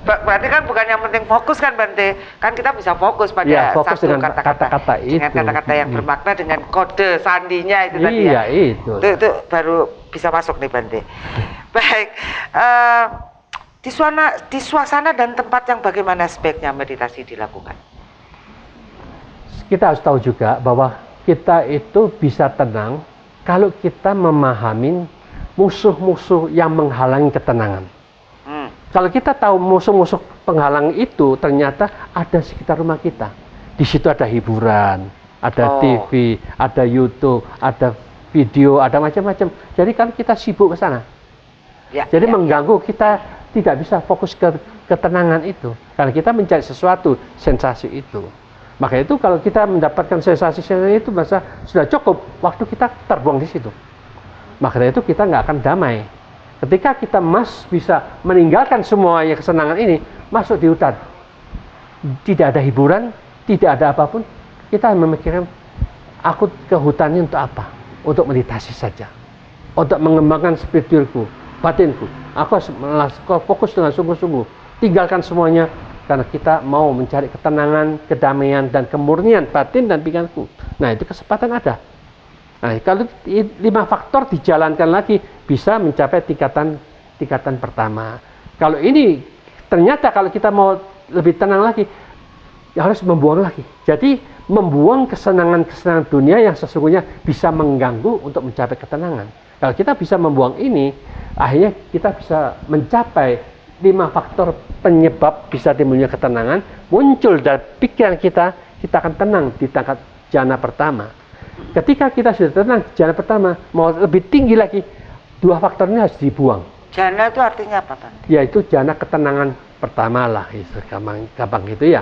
Berarti kan bukan yang penting fokus kan, Bante. Kan kita bisa fokus pada fokus satu dengan kata-kata itu. Dengan kata-kata yang bermakna, dengan kode sandinya itu tadi ya. Itu baru bisa masuk nih, Bante. Baik. Di suasana dan tempat yang bagaimana sebaiknya meditasi dilakukan? Kita harus tahu juga bahwa kita itu bisa tenang kalau kita memahami musuh-musuh yang menghalangi ketenangan. Kalau kita tahu musuh-musuh penghalang itu ternyata ada sekitar rumah kita. Di situ ada hiburan, ada TV, ada YouTube, ada video, ada macam-macam. Jadi kan kita sibuk ke sana. Jadi mengganggu kita, tidak bisa fokus ke ketenangan itu. Karena kita mencari sesuatu, sensasi itu. Maka itu kalau kita mendapatkan sensasi itu masa sudah cukup, waktu kita terbuang di situ. Maka itu kita nggak akan damai. Ketika kita bisa meninggalkan semua yang kesenangan ini, masuk di hutan, tidak ada hiburan, tidak ada apapun, kita memikirkan, aku ke hutan ini untuk apa? Untuk meditasi saja, untuk mengembangkan spiritualku, batinku. Aku harus fokus dengan sungguh-sungguh, tinggalkan semuanya, karena kita mau mencari ketenangan, kedamaian, dan kemurnian batin dan pikiranku. Nah, itu kesempatan ada. Nah, kalau 5 faktor dijalankan lagi, bisa mencapai tingkatan pertama. Kalau ini ternyata kalau kita mau lebih tenang lagi, ya harus membuang lagi. Jadi membuang kesenangan-kesenangan dunia yang sesungguhnya bisa mengganggu untuk mencapai ketenangan. Kalau kita bisa membuang ini, akhirnya kita bisa mencapai 5 faktor penyebab bisa timbulnya ketenangan, muncul dari pikiran kita akan tenang di tingkat jana pertama. Ketika kita sudah tenang di jana pertama, mau lebih tinggi lagi, 2 faktor ini harus dibuang. Jana itu artinya apa, Pak? Yaitu jana ketenangan pertama lah, gampang gitu ya.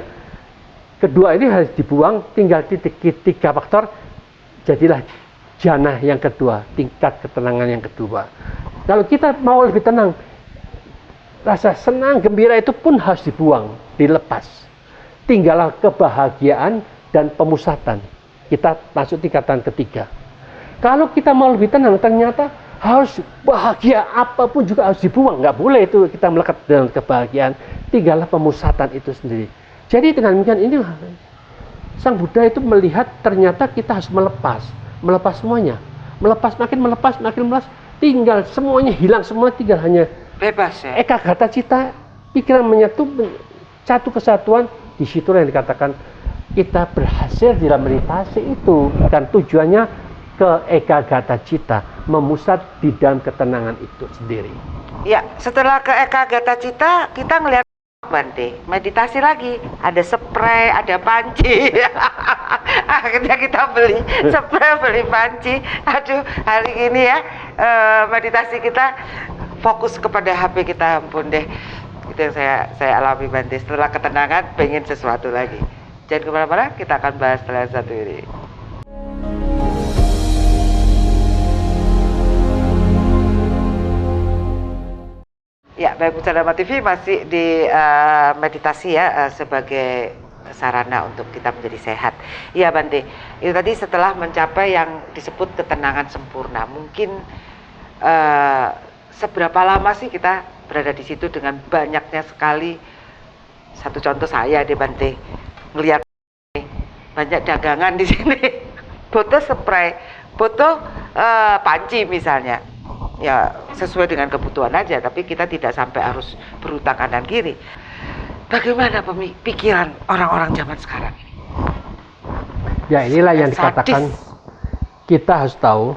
Kedua ini harus dibuang, tinggal di 3 faktor, jadilah jana yang kedua, tingkat ketenangan yang kedua. Kalau kita mau lebih tenang, rasa senang, gembira itu pun harus dibuang, dilepas. Tinggallah kebahagiaan dan pemusatan. Kita masuk tingkatan ketiga. Kalau kita mau lebih tenang, ternyata harus bahagia, apapun juga harus dibuang, nggak boleh itu kita melekat dengan kebahagiaan, tinggallah pemusatan itu sendiri. Jadi dengan demikian ini Sang Buddha itu melihat ternyata kita harus melepas semuanya, makin melepas, tinggal semuanya hilang, semua tinggal hanya bebas ya. Eka gata cita, pikiran menyatu, satu kesatuan. Disitulah yang dikatakan kita berhasil dalam meditasi itu, dan tujuannya ke eka gata cita, memusat di dalam ketenangan itu sendiri. Ya, setelah ke eka gata cita, kita ngelihat Bante, meditasi lagi, ada spray, ada panci. Akhirnya kita beli spray, beli panci. Aduh, hari ini ya meditasi kita fokus kepada HP kita, ampun deh. Itu yang saya alami Bante. Setelah ketenangan, pengen sesuatu lagi. Jangan kemana-mana, kita akan bahas setelah satu ini. Ya, baik, Puja Dhamma TV masih di meditasi ya, sebagai sarana untuk kita menjadi sehat. Iya Bante, itu tadi setelah mencapai yang disebut ketenangan sempurna, mungkin seberapa lama sih kita berada di situ dengan banyaknya sekali. Satu contoh saya deh Bante, ngelihat banyak dagangan di sini, foto spray, foto panci misalnya. Ya sesuai dengan kebutuhan aja, tapi kita tidak sampai harus berutang kanan kiri. Bagaimana pikiran orang-orang zaman sekarang ini? Ya inilah yang dikatakan, kita harus tahu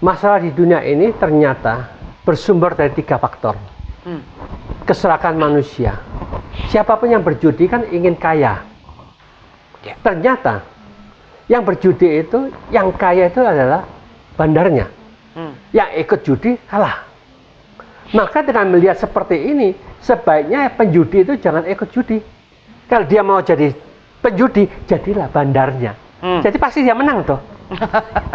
masalah di dunia ini ternyata bersumber dari 3 faktor. Keserakahan manusia. Siapapun yang berjudi kan ingin kaya. Ya. Ternyata yang berjudi itu, yang kaya itu adalah bandarnya. Yang ikut judi kalah. Maka dengan melihat seperti ini, sebaiknya penjudi itu jangan ikut judi. Kalau dia mau jadi penjudi, jadilah bandarnya. Jadi pasti dia menang toh.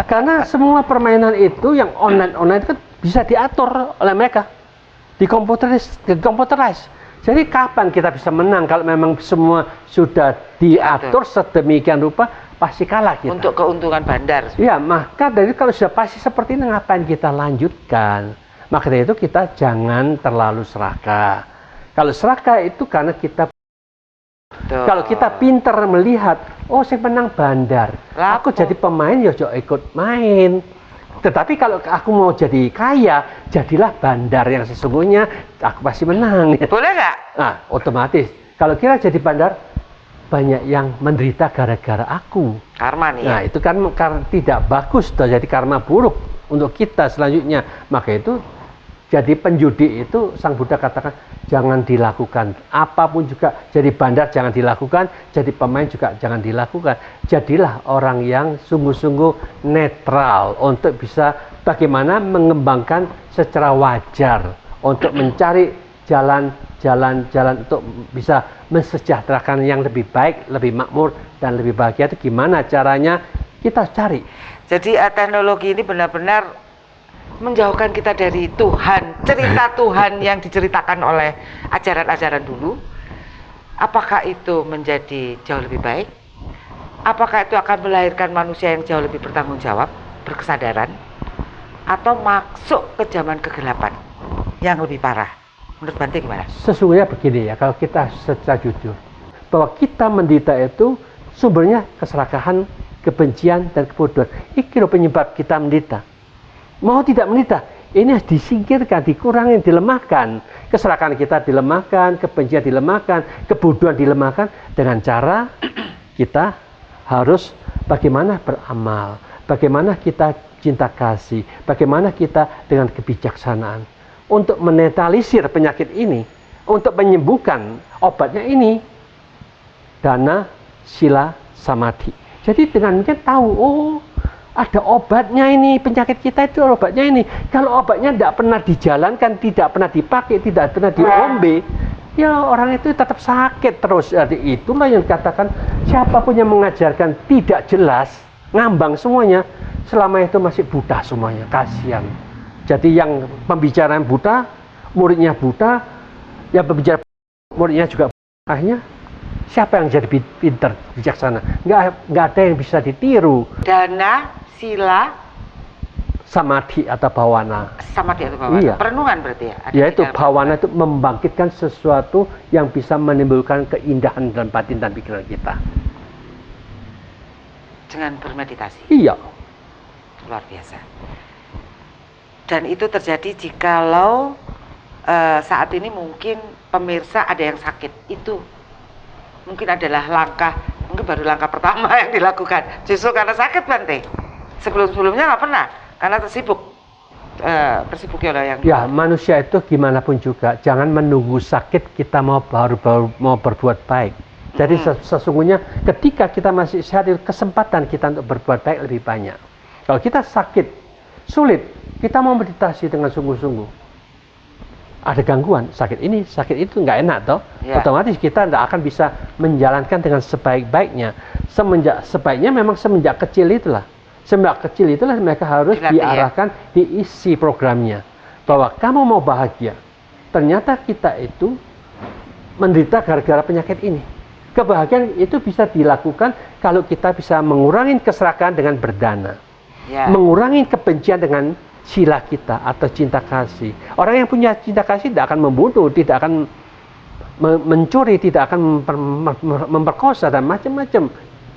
Karena semua permainan itu yang online itu kan bisa diatur oleh mereka, dikomputerize. Jadi kapan kita bisa menang kalau memang semua sudah diatur sedemikian rupa? Pasti kalah kita. Untuk keuntungan bandar. Ya, maka dari kalau sudah pasti seperti ini, ngapain kita lanjutkan? Maka dari itu kita jangan terlalu serakah. Kalau serakah itu karena kita kalau kita pintar melihat, oh saya menang bandar, aku jadi pemain ya ikut main. Tetapi kalau aku mau jadi kaya, jadilah bandar yang sesungguhnya, aku pasti menang. Boleh nggak? Nah, otomatis. Kalau kita jadi bandar, banyak yang menderita gara-gara aku. Karma nih. Nah, itu kan tidak bagus, jadi karma buruk untuk kita selanjutnya. Maka itu jadi penjudi itu Sang Buddha katakan jangan dilakukan. Apapun juga, jadi bandar jangan dilakukan, jadi pemain juga jangan dilakukan. Jadilah orang yang sungguh-sungguh netral untuk bisa bagaimana mengembangkan secara wajar untuk mencari jalan untuk bisa mensejahterakan yang lebih baik, lebih makmur, dan lebih bahagia. Itu gimana caranya, kita cari. Jadi teknologi ini benar-benar menjauhkan kita dari Tuhan, cerita Tuhan yang diceritakan oleh ajaran-ajaran dulu. Apakah itu menjadi jauh lebih baik? Apakah itu akan melahirkan manusia yang jauh lebih bertanggung jawab, berkesadaran? Atau masuk ke zaman kegelapan yang lebih parah? Menurut Bante gimana? Sesungguhnya begini ya, kalau kita secara jujur, bahwa kita menderita itu sumbernya keserakahan, kebencian, dan kebodohan. Ini loh penyebab kita menderita. Mau tidak menderita, ini harus disingkirkan, dikurangi, dilemahkan. Keserakahan kita dilemahkan, kebencian dilemahkan, kebodohan dilemahkan, dengan cara kita harus bagaimana beramal, bagaimana kita cinta kasih, bagaimana kita dengan kebijaksanaan untuk menetralisir penyakit ini, untuk menyembuhkan. Obatnya ini dana, sila, samadhi. Jadi dengan mungkin tahu, oh ada obatnya ini, penyakit kita itu obatnya ini. Kalau obatnya tidak pernah dijalankan, tidak pernah dipakai, tidak pernah diombe, ya orang itu tetap sakit terus. Jadi itulah yang dikatakan siapapun yang mengajarkan tidak jelas, ngambang semuanya, selama itu masih buta semuanya, kasihan. Jadi yang pembicaraan buta, muridnya buta, yang pembicara muridnya juga buta. Akhirnya siapa yang jadi pintar, bijaksana? Nggak ada yang bisa ditiru. Dana, sila, samadhi atau bhawana. Samadhi atau bhawana. Iya. Perenungan berarti ya. Ada Yaitu di dalam bhawana itu membangkitkan sesuatu yang bisa menimbulkan keindahan dalam batin dan pikiran kita. dengan bermeditasi. Iya. Luar biasa. Dan itu terjadi jikalau saat ini mungkin pemirsa ada yang sakit, itu mungkin adalah mungkin baru langkah pertama yang dilakukan, justru karena sakit Bante. Sebelum-sebelumnya nggak pernah, karena tersibuk yang ya, manusia itu gimana pun juga jangan menunggu sakit kita baru mau berbuat baik. Jadi sesungguhnya ketika kita masih sehat, kesempatan kita untuk berbuat baik lebih banyak. Kalau kita sakit, sulit, kita mau meditasi dengan sungguh-sungguh, ada gangguan, sakit ini, sakit itu, nggak enak toh. Ya. Otomatis kita tidak akan bisa menjalankan dengan sebaik-baiknya. Sebaiknya memang semenjak kecil itulah. Semenjak kecil itulah mereka harus diarahkan, diisi programnya. Bahwa kamu mau bahagia. Ternyata kita itu menderita gara-gara penyakit ini. Kebahagiaan itu bisa dilakukan kalau kita bisa mengurangi keserakahan dengan berdana. Ya. Mengurangi kebencian dengan sila kita atau cinta kasih. Orang yang punya cinta kasih tidak akan membunuh, tidak akan mencuri, tidak akan memperkosa dan macam-macam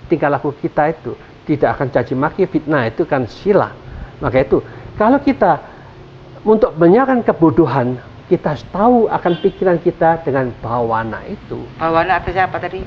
tingkah laku kita itu. Tidak akan caci maki, fitnah, itu kan sila. Maka itu, kalau kita untuk menyalahkan kebodohan, kita harus tahu akan pikiran kita dengan bhawana itu. Bhawana artinya apa tadi?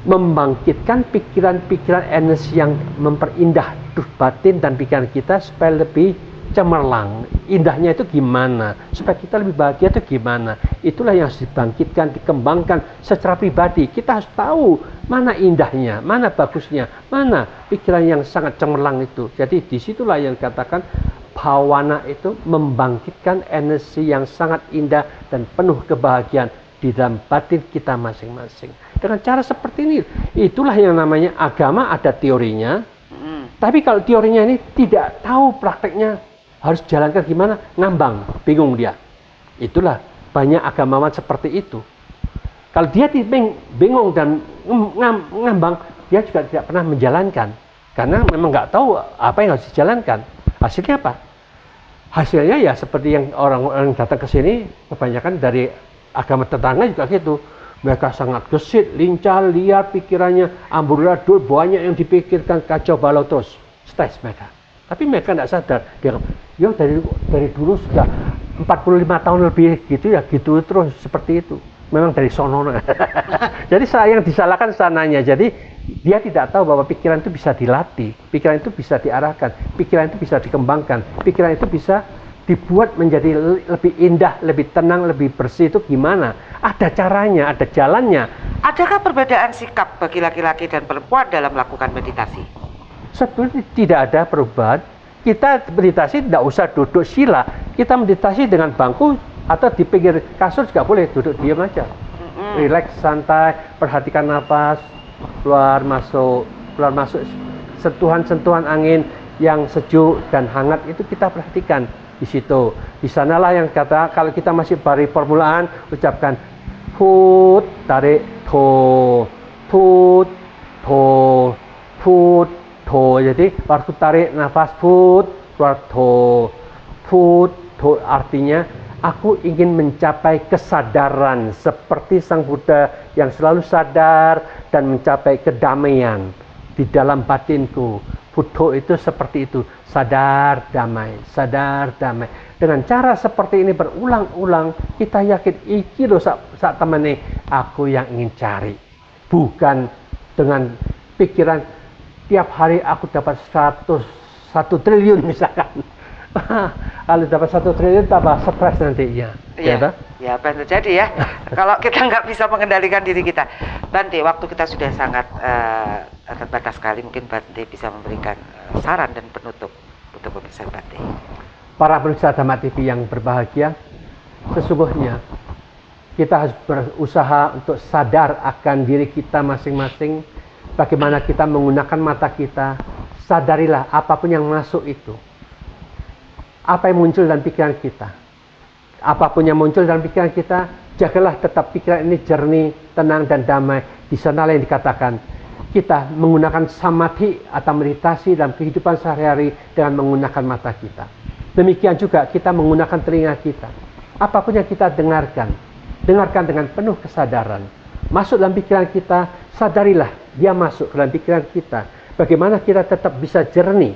Membangkitkan pikiran-pikiran energi yang memperindah batin dan pikiran kita supaya lebih cemerlang. Indahnya itu gimana? Supaya kita lebih bahagia itu gimana? Itulah yang harus dibangkitkan, dikembangkan secara pribadi. Kita harus tahu mana indahnya, mana bagusnya, mana pikiran yang sangat cemerlang itu. Jadi disitulah yang dikatakan bhawana itu membangkitkan energi yang sangat indah dan penuh kebahagiaan di dalam batin kita masing-masing. Dengan cara seperti ini, itulah yang namanya agama, ada teorinya. Tapi kalau teorinya ini tidak tahu prakteknya, harus jalankan gimana, ngambang, bingung dia. Itulah banyak agamawan seperti itu. Kalau dia bingung dan ngambang, dia juga tidak pernah menjalankan. Karena memang nggak tahu apa yang harus dijalankan. Hasilnya apa? Hasilnya ya seperti yang orang-orang datang ke sini, kebanyakan dari agama tetangga juga gitu. Mereka sangat gesit, lincah, liar pikirannya, amburadul, banyak yang dipikirkan, kacau balau terus, stres mereka. Tapi mereka tidak sadar, dia dari dulu sudah 45 tahun lebih gitu ya, gitu terus seperti itu. Memang dari sono. Jadi yang disalahkan sananya. Jadi dia tidak tahu bahwa pikiran itu bisa dilatih, pikiran itu bisa diarahkan, pikiran itu bisa dikembangkan, pikiran itu bisa dibuat menjadi lebih indah, lebih tenang, lebih bersih. Itu gimana? Ada caranya, ada jalannya. Adakah perbedaan sikap bagi laki-laki dan perempuan dalam melakukan meditasi? Sebetulnya tidak ada perubahan. Kita meditasi tidak usah duduk sila. Kita meditasi dengan bangku atau di pinggir kasur juga boleh, duduk diam aja. Rileks, santai, perhatikan napas, keluar masuk, sentuhan-sentuhan angin yang sejuk dan hangat itu kita perhatikan. Di situ, di sanalah yang kata kalau kita masih bari permulaan, ucapkan put, tarik to, put to, put to. Jadi waktu tarik nafas put, keluar to, put to, artinya aku ingin mencapai kesadaran seperti Sang Buddha yang selalu sadar dan mencapai kedamaian di dalam batinku. Buddha itu seperti itu, sadar damai, sadar damai. Dengan cara seperti ini berulang-ulang, kita yakin iki loh saat temani aku yang ingin cari. Bukan dengan pikiran tiap hari aku dapat 1 triliun misalkan. Kalau dapat 1 triliun tambah stres nanti ya. Iya, ya apa yang terjadi ya? Kalau kita nggak bisa mengendalikan diri kita. Bante, waktu kita sudah sangat terbatas sekali. Mungkin Bante bisa memberikan saran dan penutup untuk pemirsa Bante. Para pemirsa Dhamma TV yang berbahagia, sesungguhnya kita harus berusaha untuk sadar akan diri kita masing-masing. Bagaimana kita menggunakan mata kita. Sadarilah apapun yang masuk itu. Apa yang muncul dalam pikiran kita. Apapun yang muncul dalam pikiran kita, jagalah tetap pikiran ini jernih, tenang dan damai. Di sana yang dikatakan, kita menggunakan samadhi atau meditasi dalam kehidupan sehari-hari dengan menggunakan mata kita. Demikian juga kita menggunakan telinga kita. Apapun yang kita dengarkan dengan penuh kesadaran. Masuk dalam pikiran kita, sadarilah dia masuk ke dalam pikiran kita. Bagaimana kita tetap bisa jernih,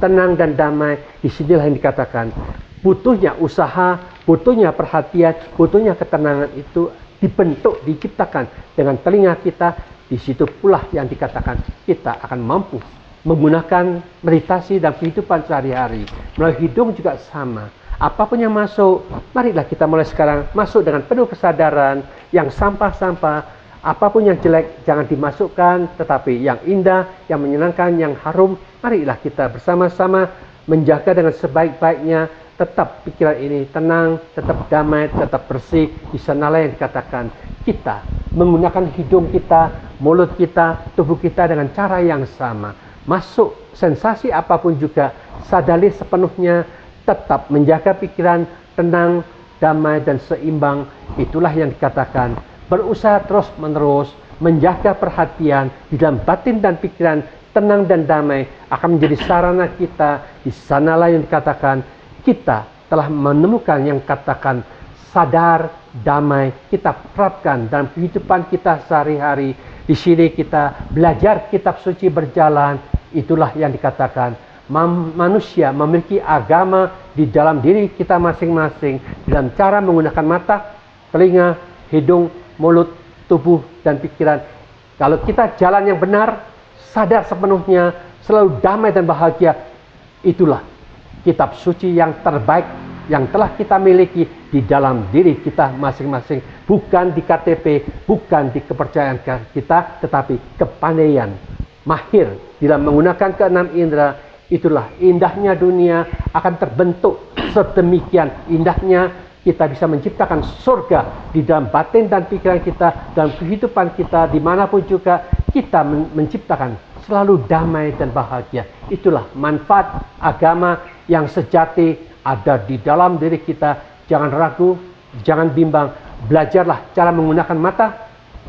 tenang dan damai. Disinilah yang dikatakan butuhnya usaha, butuhnya perhatian, butuhnya ketenangan itu dibentuk, diciptakan dengan telinga kita. Di situ pula yang dikatakan kita akan mampu menggunakan meditasi dalam kehidupan sehari-hari. Melalui hidung juga sama. Apapun yang masuk, marilah kita mulai sekarang masuk dengan penuh kesadaran. Yang sampah-sampah, apapun yang jelek jangan dimasukkan, tetapi yang indah, yang menyenangkan, yang harum, marilah kita bersama-sama menjaga dengan sebaik-baiknya. Tetap pikiran ini tenang, tetap damai, tetap bersih. Di sanalah yang dikatakan kita menggunakan hidung kita, mulut kita, tubuh kita dengan cara yang sama. Masuk sensasi apapun juga, sadari sepenuhnya, tetap menjaga pikiran tenang, damai dan seimbang. Itulah yang dikatakan berusaha terus-menerus menjaga perhatian di dalam batin dan pikiran tenang dan damai akan menjadi sarana kita. Di sanalah yang dikatakan kita telah menemukan yang katakan sadar, damai, kita terapkan dalam kehidupan kita sehari-hari. Di sini kita belajar kitab suci berjalan. Itulah yang dikatakan manusia memiliki agama di dalam diri kita masing-masing dalam cara menggunakan mata, telinga, hidung, mulut, tubuh, dan pikiran. Kalau kita jalan yang benar, sadar sepenuhnya, selalu damai dan bahagia, itulah kitab suci yang terbaik yang telah kita miliki di dalam diri kita masing-masing. Bukan di KTP, bukan di kepercayaan kita, tetapi kepandaian, mahir dalam menggunakan keenam indera. Itulah indahnya dunia akan terbentuk sedemikian indahnya kita bisa menciptakan surga di dalam batin dan pikiran kita, dalam kehidupan kita, dimanapun juga kita menciptakan selalu damai dan bahagia. Itulah manfaat agama yang sejati ada di dalam diri kita. Jangan ragu, jangan bimbang. Belajarlah cara menggunakan mata,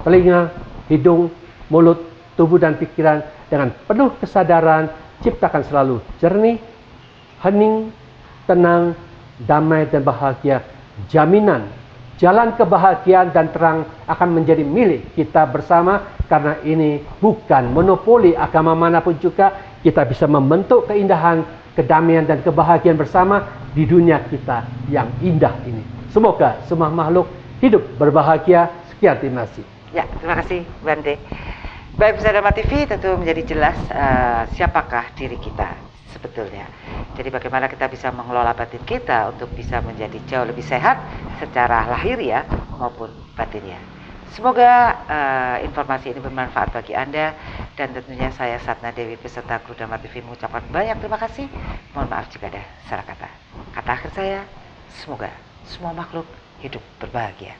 telinga, hidung, mulut, tubuh dan pikiran dengan penuh kesadaran. Ciptakan selalu jernih, hening, tenang, damai dan bahagia. Jaminan jalan kebahagiaan dan terang akan menjadi milik kita bersama, karena ini bukan monopoli agama manapun juga. Kita bisa membentuk keindahan, kedamaian dan kebahagiaan bersama di dunia kita yang indah ini. Semoga semua makhluk hidup berbahagia. Sekian, terima kasih. Ya, terima kasih Bante. Baik, pemirsa Dharma TV, tentu menjadi jelas siapakah diri kita sebetulnya. Jadi bagaimana kita bisa mengelola batin kita untuk bisa menjadi jauh lebih sehat secara lahir ya maupun batinnya. Semoga informasi ini bermanfaat bagi Anda, dan tentunya saya Satna Dewi beserta kru Dharma TV mengucapkan banyak terima kasih. Mohon maaf jika ada salah kata. Kata akhir saya, semoga semua makhluk hidup berbahagia.